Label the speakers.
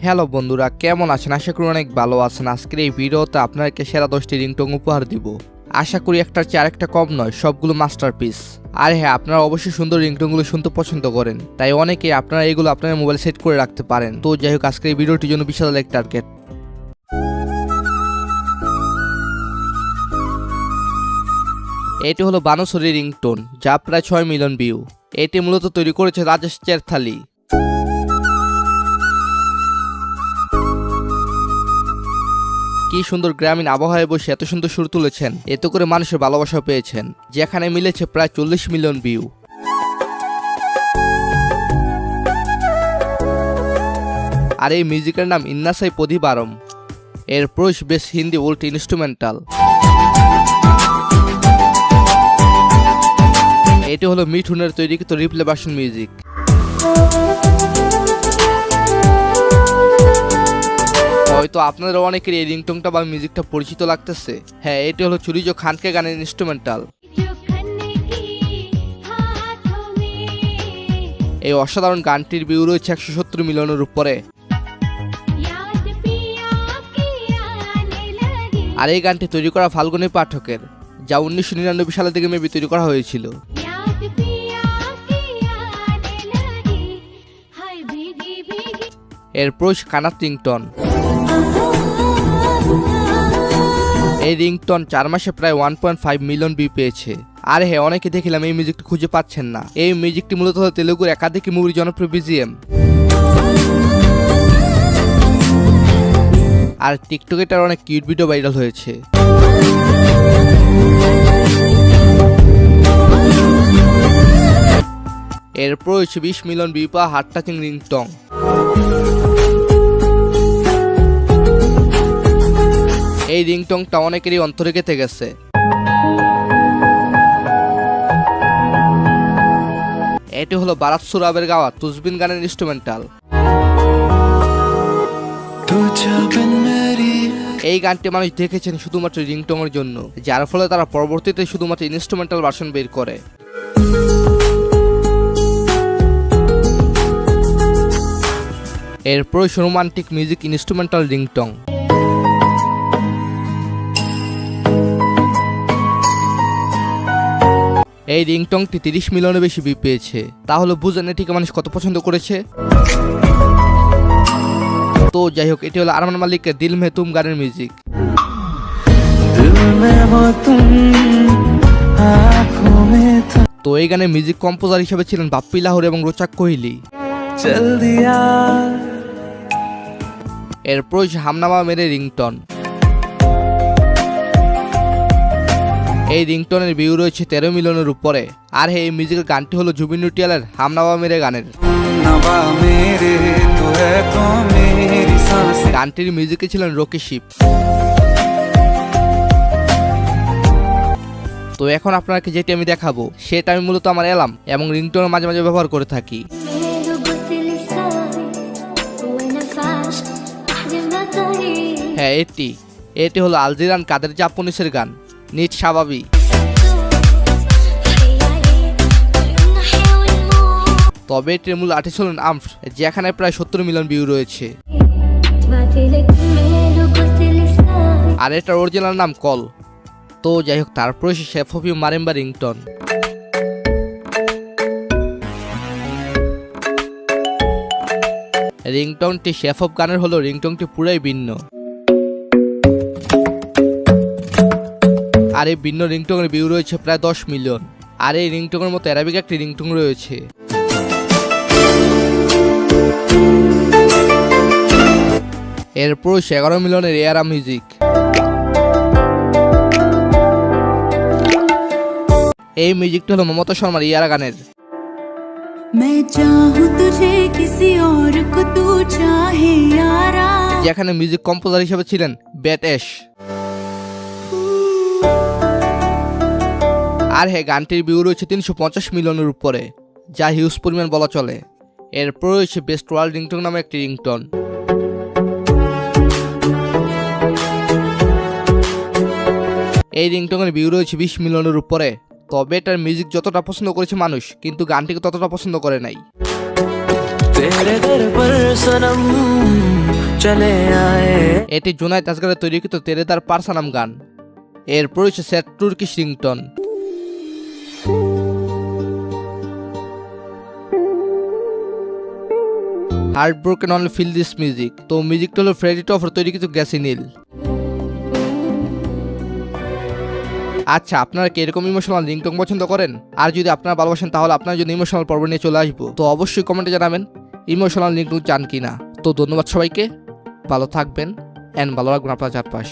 Speaker 1: Hello বন্ধুরা, কেমন আছেন? আশা করি অনেক ভালো আছেন। আজকের এই ভিডিওতে আপনাদেরকে সেরা 10টি রিংটোন উপহার দিব। আশা করি একটার চেয়ে আরেকটা কম নয়, সবগুলো মাস্টারপিস। আর হ্যাঁ, আপনারা অবশ্যই সুন্দর রিংটোনগুলো শুনতে পছন্দ করেন, তাই অনেকে আপনারা এগুলো আপনার মোবাইল সেট করে রাখতে পারেন। তো যাই হোক, আজকের এই ভিডিওটির জন্য বিশাল এক টার্গেট। এটি হলো বানুসরি রিংটোন, যা প্রায় 6 মিলিয়ন ভিউ। এটি মূলত তৈরি করেছে রাজেশ চেরথালি। কি সুন্দর গ্রামীণ আবহাওয়ায় বসে এত সুন্দর সুর তুলেছেন, এতে করে মানুষের ভালোবাসা পেয়েছেন, যেখানে মিলেছে প্রায় 40 মিলিয়ন ভিউ। আর এই মিউজিকের নাম ইন্নাসাই পদিবারম। এর প্রয়োগ বেশ হিন্দি উল্ট ইনস্ট্রুমেন্টাল। এটি হলো মিঠুনের তৈরিকৃত রিপ্লে ভার্সন মিউজিক। হয়তো আপনাদের অনেকের এই রিংটোনটা বা মিউজিকটা পরিচিত লাগতেছে। হ্যাঁ, এটি হলো চুরিজো খানকে গানের ইনস্ট্রুমেন্টাল। এই অসাধারণ গানটির ভিউ রয়েছে 170 মিলিয়নের উপরে। আর এই গানটি তৈরি করা ফাল্গুনী পাঠকের, যা 1999 সালের দিকে মেবি তৈরি করা হয়েছিল। এর প্রয়োগ কানাত রিংটোন। এই রিংটোন 4 মাসে প্রায় 1.5 মিলিয়ন ভিউ পেয়েছে। আর হ্যাঁ, অনেকে দেখিলাম এই মিউজিকটি খুঁজে পাচ্ছেন না। এই মিউজিকটি মূলত হলো তেলুগুর একাধিক মুভির জনপ্রিয় বিজিএম। আর টিকটকে এটার অনেক কিউট ভিডিও ভাইরাল হয়েছে। এরপর হচ্ছে 20 মিলিয়ন ভিউ পাওয়া হার্ট টাচিং রিংটোন। এই রিংটোনটা অনেকেরই অন্তরে গেঁথে গেছে। এটি হলো বারাত সুরাবের গাওয়া তুজবিন গানের ইনস্ট্রুমেন্টাল। এই গানটি মানুষ দেখেছেন শুধুমাত্র রিংটোনের জন্য, যার ফলে তারা পরবর্তীতে শুধুমাত্র ইনস্ট্রুমেন্টাল ভার্সন বের করে। এরপর রোমান্টিক মিউজিক ইনস্ট্রুমেন্টাল রিংটোন। এই রিংটোনটি 30 মিলিয়নের বেশি ভিউ পেয়েছে। তাহলে বুঝেন এটিকে মানুষ কত পছন্দ করেছে। তো যাই হোক, এটি হলো আরমান মালিকের দিল মে তুম গানের মিউজিক। তো এই গানের মিউজিক কম্পোজার হিসেবে ছিলেন বাপ্পি লাহোর এবং রোচাক কোহলি। এরপর হামনামা মেরে রিংটোন। এই রিংটোনের ভিউ রয়েছে 13 মিলিয়নের উপরে। আর এই মিউজিকের গানটি হলো জুবিন নটিয়ালের হামনামা মেরে গানের। গানটির মিউজিকে ছিলেন রকি শিব। তো এখন আপনাকে যেটি আমি দেখাবো, সেটা আমি মূলত আমার অ্যালার্ম এবং রিংটোনের মাঝে মাঝে ব্যবহার করে থাকি। হ্যাঁ, এটি হলো আলজিরান কাদের জাপানিসের গান নিট স্বাভাবিক। তবে এটির মূল আর্টিস্ট হলেন আমফ, যেখানে প্রায় 70 মিলিয়ন ভিউ রয়েছে। আর এটার অরিজিনাল নাম কল। তো যাই হোক, তারপর shape of you marimba ringtone. রিংটোনটি শেফ অফ গানের হলো রিংটোনটি পুরাই ভিন্ন। আর এই ভিন্ন রিংটোনের ভিউ রয়েছে প্রায় 10 মিলিয়ন। আর এই রিংটোনের মতো অ্যারাবিক একটি রিংটোন রয়েছে। এরপর 11 মিলিয়নের এয়ারা মিউজিক। এই মিউজিকটি হলো মমতা শর্মার ইয়ারা গানের। যেখানে মিউজিক কম্পোজার হিসেবে ছিলেন ব্যাট অ্যাশ। আর হ্যাঁ, গানটির ভিউ রয়েছে 350 মিলিয়নের উপরে, যা হিউজ পরিমাণ বলা চলে। এরপর রয়েছে বেস্ট ওয়ার্ল্ড রিংটোন নামে একটি রিংটোন। এই রিংটোনের ভিউ রয়েছে 20 মিলিয়নের উপরে। তবে এটার মিউজিক যতটা পছন্দ করেছে মানুষ, কিন্তু গানটিকে ততটা পছন্দ করে নাই।
Speaker 2: चले आए।
Speaker 1: এটি জুনায়েদ আসগারের তৈরিকৃত তেরেদার পারসানাম গান। এরপর হচ্ছে sad Turkish ringtone. Heart broken only feel this music. তো মিউজিকটা হলো ফ্রেডি টফার তৈরিকৃত গ্যাসি নীল। আচ্ছা, আপনারা কি এরকম ইমোশনাল রিংটোন পছন্দ করেন? আর যদি আপনারা ভালোবাসেন তাহলে আপনার জন্য ইমোশনাল পর্ব নিয়ে চলে আসবো। তো অবশ্যই কমেন্টে জানাবেন ইমোশনাল রিংটোন চান কিনা। তো ধন্যবাদ সবাইকে, ভালো থাকবেন এন্ড ভালো রাখবেন আপনার চারপাশ।